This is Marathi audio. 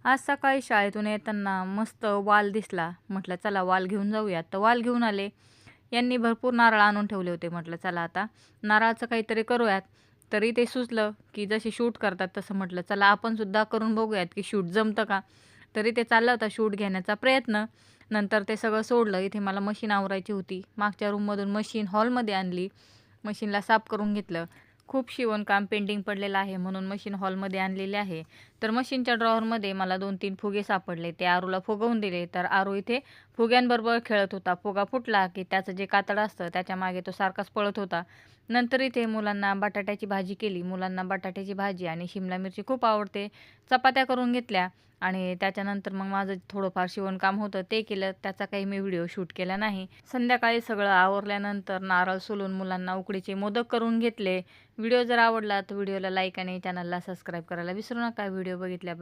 आज सकाळी शाळेतून येताना मस्त वाल दिसला. म्हटलं चला वाल घेऊन जाऊयात. तर वाल घेऊन आले. यांनी भरपूर नारळ आणून ठेवले होते. म्हटलं चला आता नारळाचं काहीतरी करूयात. तरी ते सुचलं, की जसे शूट करतात तसं म्हटलं चला आपण सुद्धा करून बघूयात, की शूट जमतं का? तरी ते चालला होता शूट घेण्याचा प्रयत्न. नंतर ते सगळं सोडलं. इथे मला मशीन आवरायची होती. मागच्या रूममधून मशीन हॉलमध्ये आणली. मशीनला साफ करून घेतलं. खूप शिवणकाम पेंडिंग पडलेलं आहे म्हणून मशीन हॉलमध्ये आणलेली आहे. तर मशीनच्या ड्रॉवरमध्ये मला 2-3 फुगे सापडले. ते आरूला फुगवून दिले. तर आरू इथे फुग्यांबरोबर खेळत होता. फुगा फुटला की त्याचं जे कातड असतं त्याच्यामागे तो सारखाच पळत होता. नंतर इथे मुलांना बटाट्याची भाजी केली. मुलांना बटाट्याची भाजी आणि शिमला मिरची खूप आवडते. चपात्या करून घेतल्या आणि त्याच्यानंतर मग माझं थोडंफार शिवणकाम होतं ते केलं. त्याचा काही मी व्हिडिओ शूट केला नाही. संध्याकाळी सगळं आवरल्यानंतर नारळ सोलून मुलांना उकडीचे मोदक करून घेतले. व्हिडिओ जर आवडला तर व्हिडिओला लाईक आणि चॅनलला सबस्क्राईब करायला विसरू नका. व्हिडिओ बघितल्याबद्दल